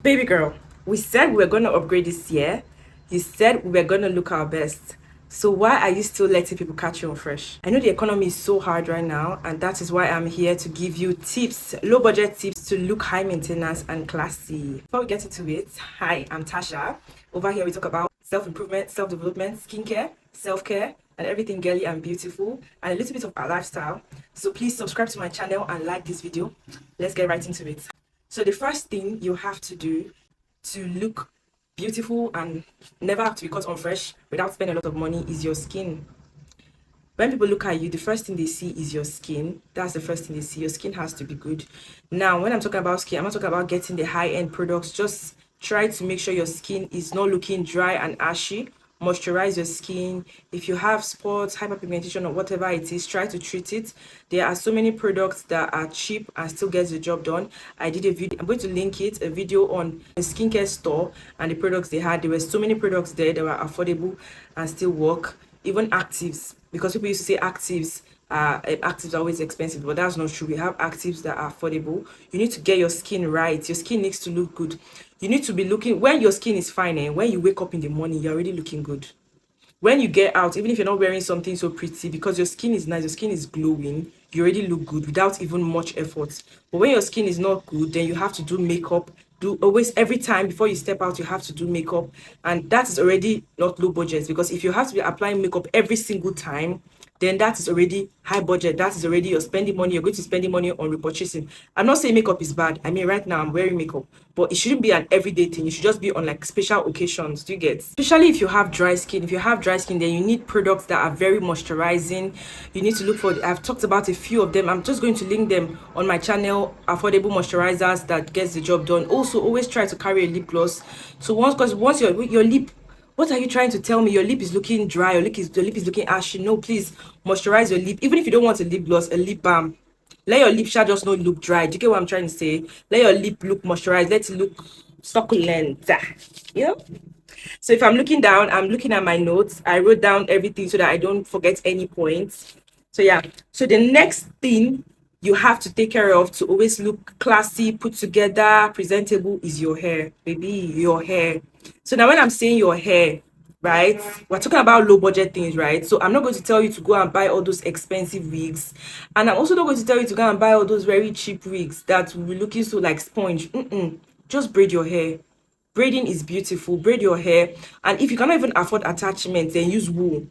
Baby girl, we said we were going to upgrade this year. You said we were going to look our best. So why are you still letting people catch you on fresh? I know the economy is so hard right now, and that is why I'm here to give you tips, low budget tips to look high maintenance and classy. Before we get into it, hi, I'm Tasha. Over here we talk about self-improvement, self-development, skincare, self-care, and everything girly and beautiful, and a little bit of our lifestyle. So please subscribe to my channel and like this video. Let's get right into it. So the first thing you have to do to look beautiful and never have to be cut on fresh without spending a lot of money is your skin. When people look at you, the first thing they see is your skin. That's the first thing they see. Your skin has to be good. Now, when I'm talking about skin, I'm not talking about getting the high-end products. Just try to make sure your skin is not looking dry and ashy. Moisturize your skin. If you have spots, hyperpigmentation, or whatever it is, try to treat it. There are so many products that are cheap and still gets the job done. I did a video, I'm going to link it, a video on a skincare store and the products they had. There were so many products there that were affordable and still work. Even actives, because people used to say actives are always expensive, but that's not true. We have actives that are affordable. You need to get your skin right. Your skin needs to look good. You need to be looking, when your skin is fine, and when you wake up in the morning, you're already looking good. When you get out, even if you're not wearing something so pretty, because your skin is nice, your skin is glowing, you already look good without even much effort. But when your skin is not good, then you have to do makeup. Do always, every time before you step out, you have to do makeup, and that is already not low budget, because if you have to be applying makeup every single time, then that is already high budget. That is already, you're spending money, you're going to spend money on repurchasing. I'm not saying makeup is bad. I mean, right now I'm wearing makeup, but it shouldn't be an everyday thing. It should just be on like special occasions. Do you get? Especially if you have dry skin. If you have dry skin, then you need products that are very moisturizing. You need to look for, I've talked about a few of them. I'm just going to link them on my channel. Affordable moisturizers that gets the job done. Also, always try to carry a lip gloss. So once your lip, what are you trying to tell me? Your lip is looking dry, your lip is looking ashy. No, please moisturize your lip. Even if you don't want a lip gloss, a lip balm. Let your lip shall just not look dry. Do you get what I'm trying to say? Let your lip look moisturized. Let it look succulent. You know? So if I'm looking down, I'm looking at my notes. I wrote down everything so that I don't forget any points. So yeah. So the next thing you have to take care of to always look classy, put together, presentable is your hair, baby, your hair. So now when I'm saying your hair, right, we're talking about low budget things, right? So I'm not going to tell you to go and buy all those expensive wigs, and I'm also not going to tell you to go and buy all those very cheap wigs that will be looking so like sponge. Just braid your hair. Braiding is beautiful. Braid your hair, and if you cannot even afford attachments, then use wool.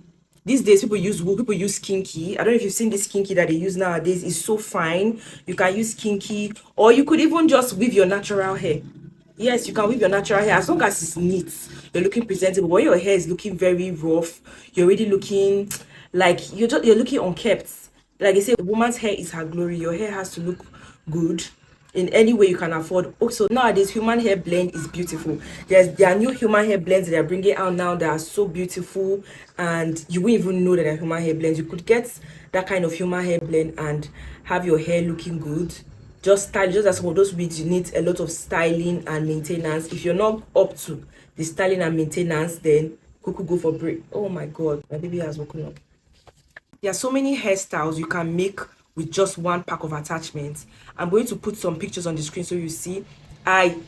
These days people use wool, people use kinky. I don't know if you've seen this kinky that they use nowadays. It's so fine. You can use kinky, or you could even just weave your natural hair. Yes, you can weave your natural hair as long as it's neat. You're looking presentable. When your hair is looking very rough, you're already looking like you're looking unkept. Like they say, a woman's hair is her glory. Your hair has to look good in any way you can afford. Also, nowadays, human hair blend is beautiful. There are new human hair blends that they're bringing out now that are so beautiful, and you won't even know that they're human hair blends. You could get that kind of human hair blend and have your hair looking good. Just style, just as for those wigs, you need a lot of styling and maintenance. If you're not up to the styling and maintenance, then kuku go for break. Oh my god, my baby has woken up. There are so many hairstyles you can make with just one pack of attachments. I'm going to put some pictures on the screen so you see.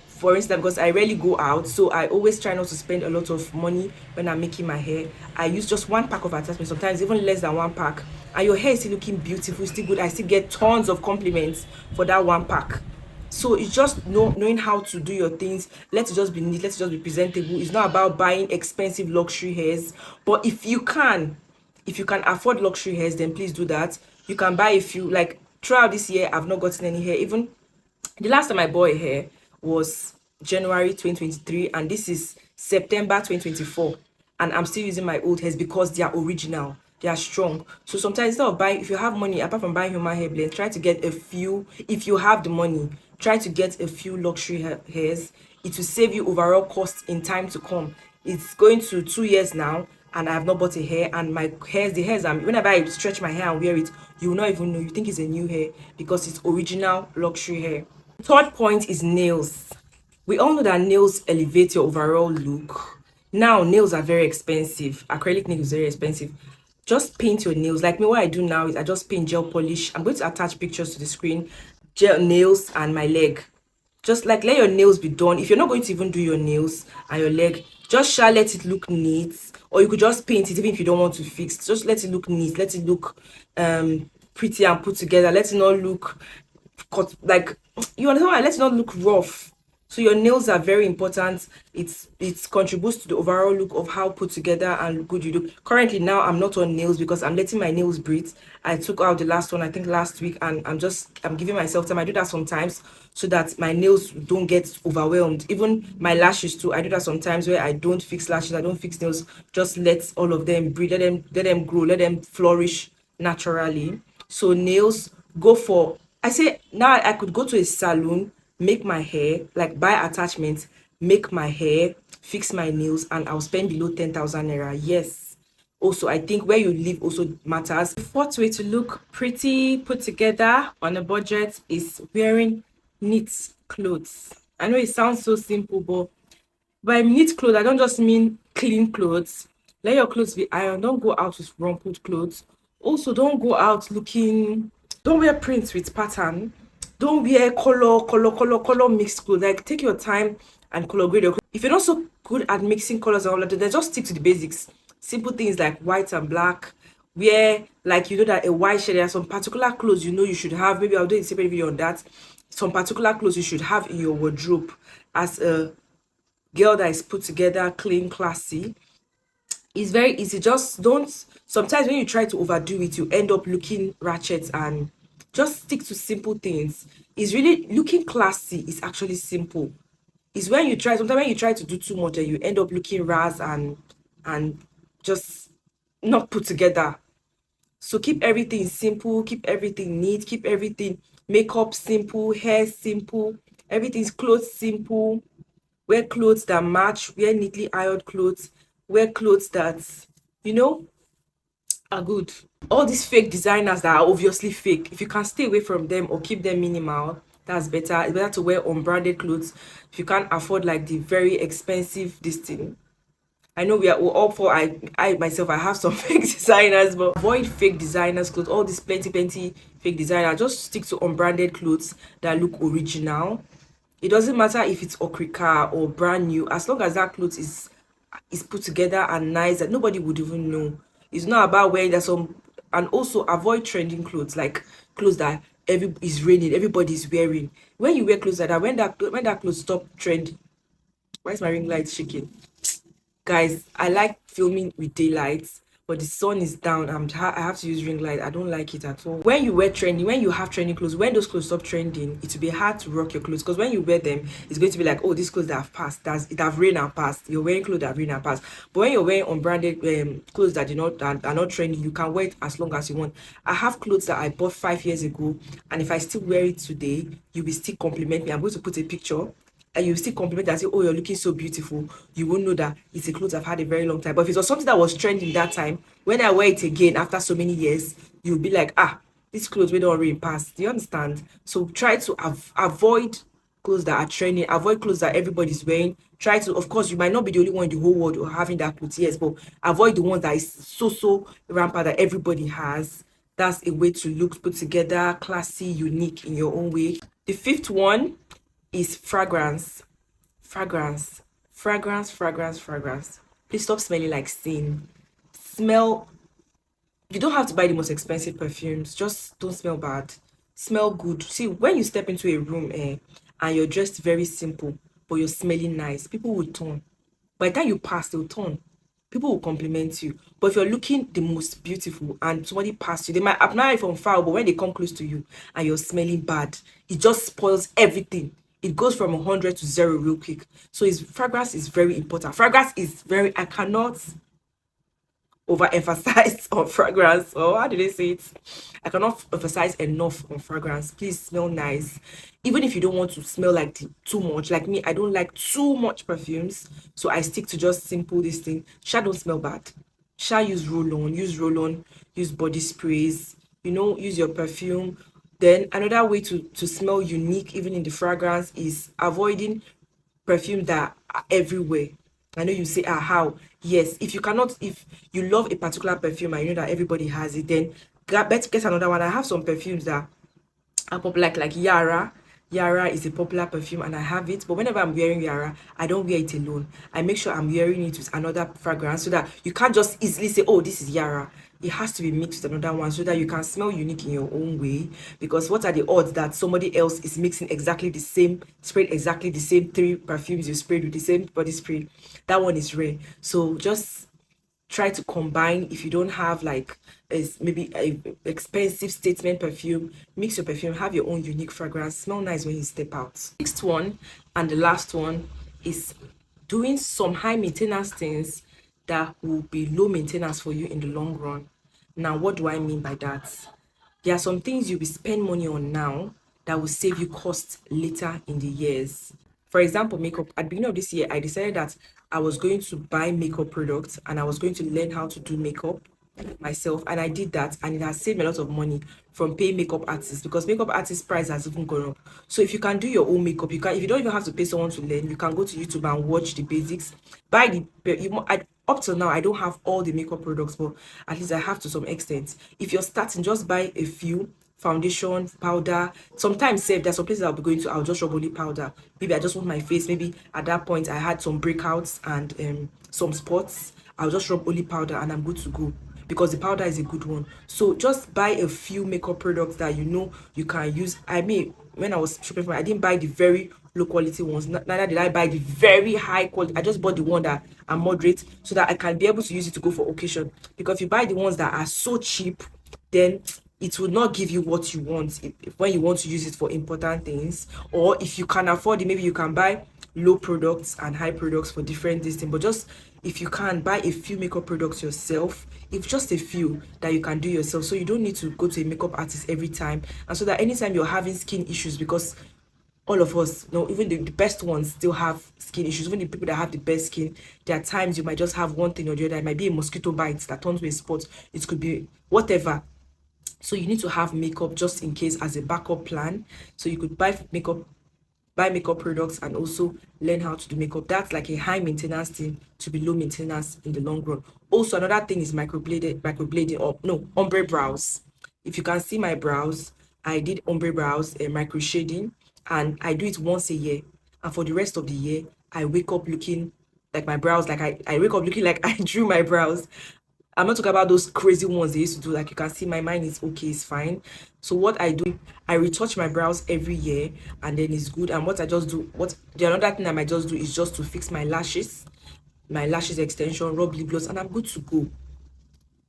For instance, because I rarely go out, so I always try not to spend a lot of money when I'm making my hair. I use just one pack of attachments, sometimes even less than one pack, and your hair is still looking beautiful, still good. I still get tons of compliments for that one pack. So it's just knowing how to do your things. Let it just be neat, let it just be presentable. It's not about buying expensive luxury hairs, but if you can afford luxury hairs, then please do that. You can buy a few. Like throughout this year, I've not gotten any hair. Even the last time I bought a hair was January 2023, and this is September 2024, and I'm still using my old hairs because they are original, they are strong. So sometimes instead of buying, if you have money, apart from buying human hair blend, try to get a few. If you have the money, try to get a few luxury hairs. It will save you overall cost in time to come. It's going to 2 years now, and I have not bought a hair, and my hairs, the hairs, whenever I stretch my hair and wear it, you will not even know. You think it's a new hair because it's original luxury hair. Third point is nails. We all know that nails elevate your overall look. Now, nails are very expensive. Acrylic nails is very expensive. Just paint your nails. Like me, what I do now is I just paint gel polish. I'm going to attach pictures to the screen. Gel nails and my leg. Just like let your nails be done. If you're not going to even do your nails and your leg, just shall let it look neat, or you could just paint it even if you don't want to fix. Just let it look neat, let it look pretty and put together. Let it not look cut, like, you understand why? Let it not look rough. So your nails are very important. It contributes to the overall look of how put together and good you look. Currently now I'm not on nails because I'm letting my nails breathe. I took out the last one I think last week, and I'm giving myself time. I do that sometimes so that my nails don't get overwhelmed. Even my lashes too. I do that sometimes where I don't fix lashes, I don't fix nails. Just let all of them breathe. Let them grow. Let them flourish naturally. So nails, go for, I say now I could go to a salon, make my hair, like buy attachments, make my hair, fix my nails, and I'll spend below 10,000 naira. Yes. Also, I think where you live also matters. The fourth way to look pretty put together on a budget is wearing neat clothes. I know it sounds so simple, but by neat clothes, I don't just mean clean clothes. Let your clothes be ironed. Don't go out with rumpled clothes. Also, don't go out looking. Don't wear prints with pattern. Don't wear color mixed clothes. Like take your time and color grade your clothes. If you're not so good at mixing colors and all of that, then just stick to the basics. Simple things like white and black. Wear like you know that a white shirt. There are some particular clothes you know you should have. Maybe I'll do a separate video on that. Some particular clothes you should have in your wardrobe as a girl that is put together, clean, classy. It's very easy. Just don't, sometimes when you try to overdo it, you end up looking ratchet, and just stick to simple things. It's really looking classy is actually simple. It's when you try, sometimes when you try to do too much and you end up looking ras and just not put together. So keep everything simple, keep everything neat, keep everything makeup simple, hair simple, everything's clothes simple. Wear clothes that match, wear neatly ironed clothes, wear clothes that, you know, are good. All these fake designers that are obviously fake, if you can stay away from them or keep them minimal, that's better. It's better to wear unbranded clothes if you can't afford like the very expensive this thing. I know we're all for, I myself I have some fake designers, but avoid fake designers clothes, all this plenty fake designer. Just stick to unbranded clothes that look original. It doesn't matter if it's okrika or brand new, as long as that clothes is put together and nice that nobody would even know. It's not about wearing that some, and also avoid trending clothes, like clothes that every is raining, everybody's wearing. When you wear clothes like that, when that clothes stop trending, why is my ring light shaking? Guys, I like filming with daylight, but the sun is down. I have to use ring light. I don't like it at all. When you wear trending, when you have trending clothes, when those clothes stop trending, it will be hard to rock your clothes, because when you wear them, it's going to be like, oh, these clothes that have passed, it have rain and passed. You're wearing clothes that have rain and passed. But when you're wearing unbranded clothes that are not trending, you can wear it as long as you want. I have clothes that I bought 5 years ago, and if I still wear it today, you will still compliment me. I'm going to put a picture, and you still compliment and say, oh, you're looking so beautiful. You won't know that it's a clothes I've had a very long time. But if it was something that was trending that time, when I wear it again after so many years, you'll be like, ah, these clothes we don't already pass. Do you understand? So try to avoid clothes that are trending, avoid clothes that everybody's wearing. Try to, of course, you might not be the only one in the whole world or having that clothes, yes, but avoid the ones that is so rampant that everybody has. That's a way to look put together, classy, unique in your own way. The fifth one is fragrance. Fragrance. Fragrance. Please stop smelling like sin. Smell. You don't have to buy the most expensive perfumes. Just don't smell bad. Smell good. See, when you step into a room and you're dressed very simple, but you're smelling nice, people will turn. By the time you pass, they'll turn. People will compliment you. But if you're looking the most beautiful and somebody passed you, they might admire it from far, but when they come close to you and you're smelling bad, it just spoils everything. It goes from 100 to 0 real quick. So fragrance is very important. Fragrance is very, I cannot overemphasize on fragrance, or how do they say it? I cannot emphasize enough on fragrance. Please smell nice, even if you don't want to smell like too much. Like me, I don't like too much perfumes, so I stick to just simple this thing. Sha don't smell bad. Sha use roll on, use body sprays, use your perfume. Then another way to smell unique even in the fragrance is avoiding perfume that are everywhere. I know you say, ah, how? Yes, if you love a particular perfume and you know that everybody has it, then better get another one. I have some perfumes that are popular, like Yara. Yara is a popular perfume and I have it, but whenever I'm wearing Yara, I don't wear it alone. I make sure I'm wearing it with another fragrance so that you can't just easily say, oh, this is Yara. It has to be mixed with another one so that you can smell unique in your own way. Because what are the odds that somebody else is mixing exactly the same, sprayed exactly the same 3 perfumes you sprayed with the same body spray? That one is rare. So just try to combine. If you don't have like maybe a expensive statement perfume, mix your perfume, have your own unique fragrance, smell nice when you step out. Next one, and the last one, is doing some high maintenance things that will be low maintenance for you in the long run. Now, what do I mean by that? There are some things you'll be spend money on now that will save you costs later in the years. For example, makeup. At the beginning of this year, I decided that I was going to buy makeup products and I was going to learn how to do makeup myself, and I did that, and it has saved me a lot of money from paying makeup artists, because makeup artist price has even gone up. So if you can do your own makeup, you can. If you don't even have to pay someone to learn, you can go to YouTube and watch the basics, buy up till now I don't have all the makeup products, but at least I have to some extent. If you're starting, just buy a few: foundation, powder. Sometimes save there's some places I'll be going to, I'll just rub only powder. Maybe I just want my face, maybe at that point I had some breakouts and some spots, I'll just rub only powder and I'm good to go, because the powder is a good one. So just buy a few makeup products that you know you can use. I mean, when I was shopping for, I didn't buy the very low quality ones, neither did I buy the very high quality. I just bought the one that are moderate so that I can be able to use it to go for occasion. Because if you buy the ones that are so cheap, then it will not give you what you want if when you want to use it for important things. Or if you can afford it, maybe you can buy low products and high products for different things. But just, if you can, buy a few makeup products yourself, if just a few that you can do yourself, so you don't need to go to a makeup artist every time, and so that anytime you're having skin issues, because all of us, you know, even the best ones still have skin issues. Even the people that have the best skin, there are times you might just have one thing or the other. It might be a mosquito bite that turns to a spot, it could be whatever. So you need to have makeup just in case as a backup plan. So you could buy makeup products and also learn how to do makeup. That's like a high maintenance thing to be low maintenance in the long run. Also, another thing is microblading, or no, ombre brows. If you can see my brows, I did ombre brows, micro shading, and I do it once a year. And for the rest of the year, I wake up looking like my brows, like I wake up looking like I drew my brows. I'm not talking about those crazy ones they used to do. Like, you can see my mind is okay, it's fine. So what I do, I retouch my brows every year, and then it's good. And what I just do, what the another thing I might just do is just to fix my lashes extension, rub lip gloss, and I'm good to go.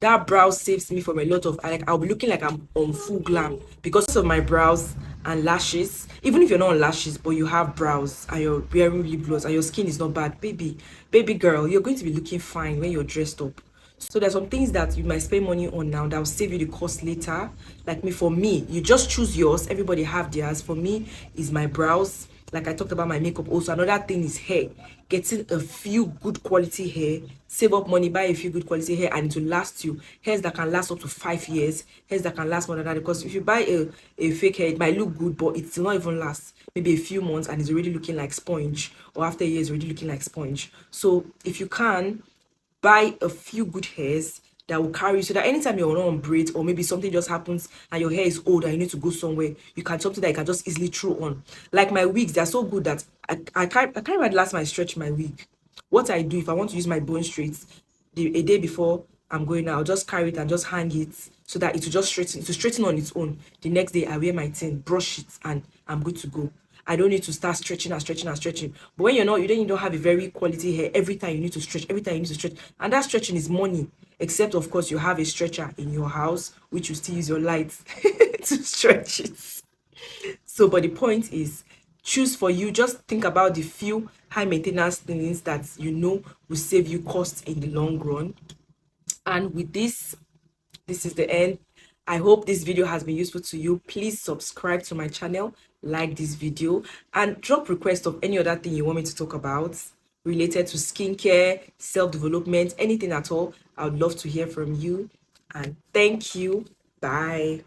That brow saves me from a lot of, like, I'll be looking like I'm on full glam because of my brows and lashes. Even if you're not on lashes but you have brows and you're wearing lip gloss and your skin is not bad, baby girl, you're going to be looking fine when you're dressed up. So there's some things that you might spend money on now that will save you the cost later. Like me, for me, you just choose yours. Everybody have theirs. For me is my brows. Like I talked about my makeup. Also, another thing is hair. Getting a few good quality hair. Save up money, buy a few good quality hair, and it will last you. Hairs that can last up to 5 years. Hairs that can last more than that. Because if you buy a fake hair, it might look good, but it will not even last. Maybe a few months and it's already looking like sponge. Or after a year, it's already looking like sponge. So if you can, buy a few good hairs that will carry you, so that anytime you're not on braids, or maybe something just happens and your hair is old and you need to go somewhere, you can something that you can just easily throw on. Like my wigs, they're so good that I can't even last my stretch my wig. What I do, if I want to use my bone straights, a day before I'm going out, I'll just carry it and just hang it so that it will just straighten on its own. The next day I wear my thing, brush it, and I'm good to go. I don't need to start stretching and stretching and stretching. But when you don't have a very quality hair, every time you need to stretch, every time you need to stretch. And that stretching is money. Except, of course, you have a stretcher in your house, which you still use your lights to stretch it. So, but the point is, choose for you. Just think about the few high maintenance things that you know will save you costs in the long run. And with this is the end. I hope this video has been useful to you. Please subscribe to my channel, like this video, and drop requests of any other thing you want me to talk about related to skincare, self-development, anything at all. I would love to hear from you. And thank you. Bye.